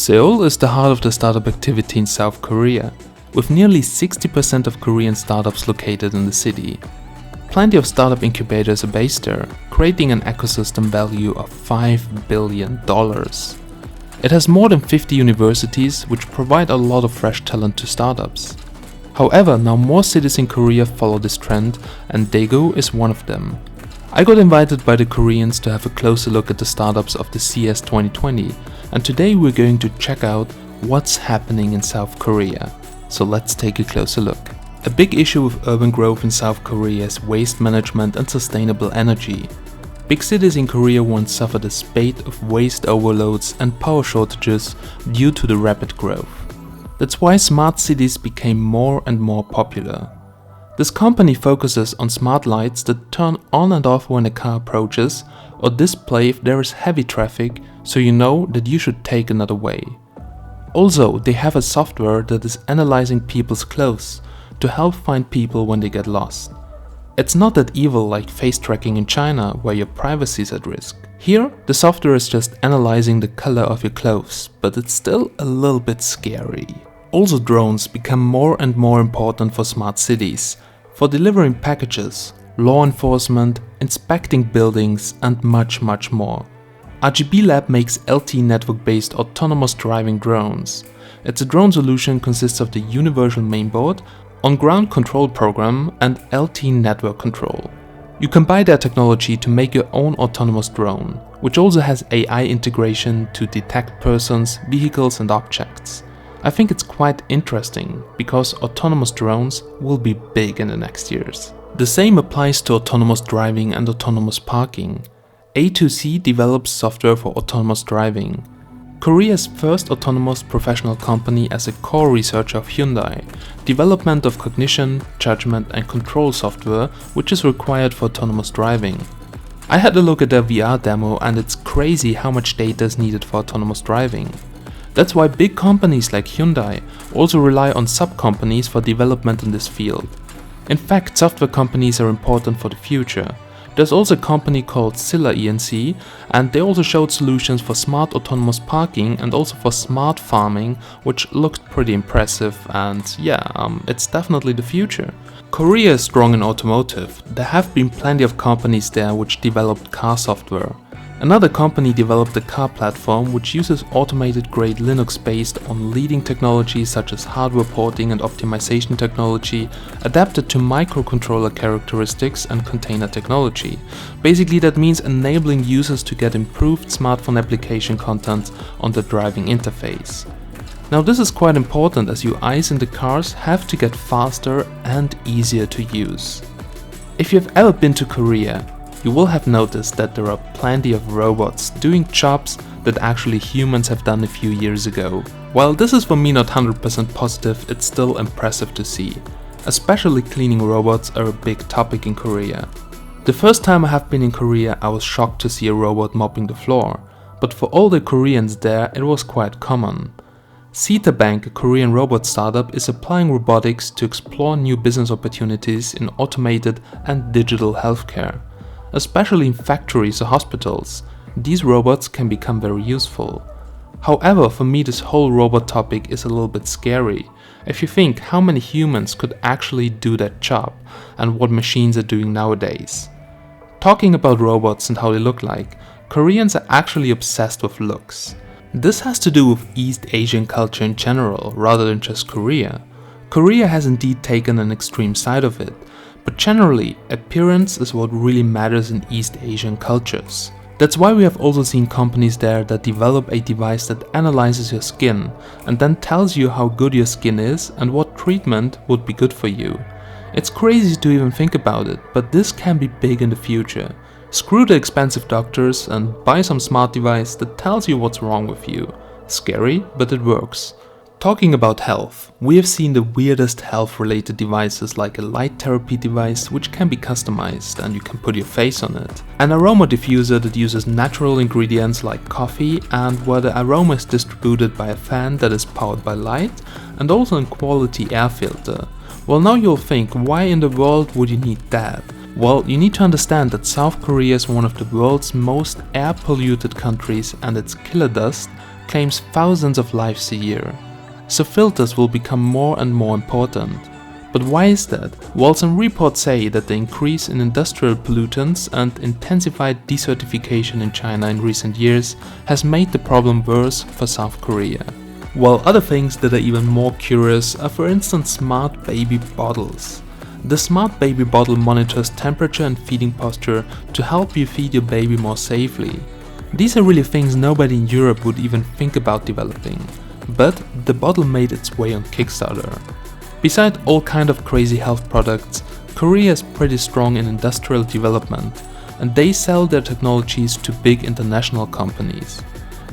Seoul is the heart of the startup activity in South Korea, with nearly 60% of Korean startups located in the city. Plenty of startup incubators are based there, creating an ecosystem value of $5 billion. It has more than 50 universities, which provide a lot of fresh talent to startups. However, now more cities in Korea follow this trend, and Daegu is one of them. I got invited by the Koreans to have a closer look at the startups of the CES 2020, and today we're going to check out what's happening in South Korea. So let's take a closer look. A big issue with urban growth in South Korea is waste management and sustainable energy. Big cities in Korea once suffered a spate of waste overloads and power shortages due to the rapid growth. That's why smart cities became more and more popular. This company focuses on smart lights that turn on and off when a car approaches, or display if there is heavy traffic, so you know that you should take another way. Also, they have a software that is analyzing people's clothes to help find people when they get lost. It's not that evil like face tracking in China, where your privacy is at risk. Here, the software is just analyzing the color of your clothes, but it's still a little bit scary. Also, drones become more and more important for smart cities, for delivering packages, law enforcement, inspecting buildings, and much more. RGB Lab makes LTE network-based autonomous driving drones. Its drone solution consists of the universal mainboard, on-ground control program, and LTE network control. You can buy their technology to make your own autonomous drone, which also has AI integration to detect persons, vehicles, and objects. I think it's quite interesting, because autonomous drones will be big in the next years. The same applies to autonomous driving and autonomous parking. A2C develops software for autonomous driving. Korea's first autonomous professional company as a core researcher of Hyundai, development of cognition, judgment and control software which is required for autonomous driving. I had a look at their VR demo and it's crazy how much data is needed for autonomous driving. That's why big companies like Hyundai also rely on sub-companies for development in this field. In fact, software companies are important for the future. There's also a company called Silla ENC, and they also showed solutions for smart autonomous parking and also for smart farming, which looked pretty impressive, and it's definitely the future. Korea is strong in automotive. There have been plenty of companies there which developed car software. Another company developed a car platform which uses automated grade Linux based on leading technologies such as hardware porting and optimization technology adapted to microcontroller characteristics and container technology. Basically that means enabling users to get improved smartphone application content on the driving interface. Now this is quite important as UIs in the cars have to get faster and easier to use. If you've ever been to Korea, you will have noticed that there are plenty of robots doing jobs that actually humans have done a few years ago. While this is for me not 100% positive, it's still impressive to see. Especially cleaning robots are a big topic in Korea. The first time I have been in Korea, I was shocked to see a robot mopping the floor, but for all the Koreans there, it was quite common. ZETABANK, a Korean robot startup, is applying robotics to explore new business opportunities in automated and digital healthcare. Especially in factories or hospitals, these robots can become very useful. However, for me this whole robot topic is a little bit scary. If you think how many humans could actually do that job and what machines are doing nowadays. Talking about robots and how they look like, Koreans are actually obsessed with looks. This has to do with East Asian culture in general rather than just Korea. Korea has indeed taken an extreme side of it. But generally, appearance is what really matters in East Asian cultures. That's why we have also seen companies there that develop a device that analyzes your skin and then tells you how good your skin is and what treatment would be good for you. It's crazy to even think about it, but this can be big in the future. Screw the expensive doctors and buy some smart device that tells you what's wrong with you. Scary, but it works. Talking about health, we have seen the weirdest health-related devices like a light therapy device which can be customized and you can put your face on it. An aroma diffuser that uses natural ingredients like coffee and where the aroma is distributed by a fan that is powered by light, and also a quality air filter. Well, now you'll think, why in the world would you need that? Well, you need to understand that South Korea is one of the world's most air polluted countries and its killer dust claims thousands of lives a year, so filters will become more and more important. But why is that? Well, some reports say that the increase in industrial pollutants and intensified desertification in China in recent years has made the problem worse for South Korea. While other things that are even more curious are, for instance, smart baby bottles. The smart baby bottle monitors temperature and feeding posture to help you feed your baby more safely. These are really things nobody in Europe would even think about developing, but the bottle made its way on Kickstarter. Beside all kind of crazy health products, Korea is pretty strong in industrial development, and they sell their technologies to big international companies.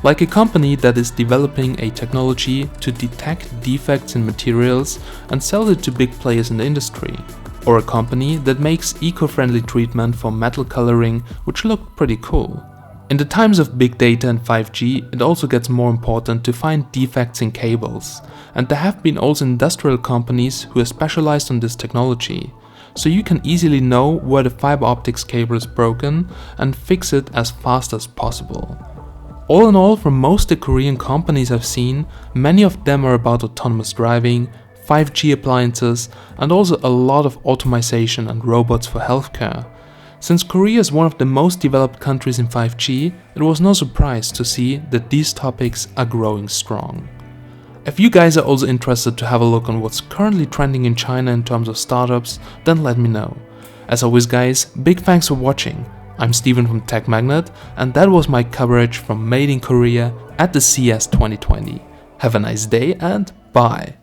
Like a company that is developing a technology to detect defects in materials and sell it to big players in the industry. Or a company that makes eco-friendly treatment for metal coloring, which looked pretty cool. In the times of big data and 5G, it also gets more important to find defects in cables, and there have been also industrial companies who are specialized on this technology, so you can easily know where the fiber optics cable is broken and fix it as fast as possible. All in all, from most of the Korean companies I've seen, many of them are about autonomous driving, 5G appliances, and also a lot of automation and robots for healthcare. Since Korea is one of the most developed countries in 5G, it was no surprise to see that these topics are growing strong. If you guys are also interested to have a look on what's currently trending in China in terms of startups, then let me know. As always guys, big thanks for watching. I'm Steven from Tech Magnet, and that was my coverage from Made in Korea at the CES 2020. Have a nice day and bye!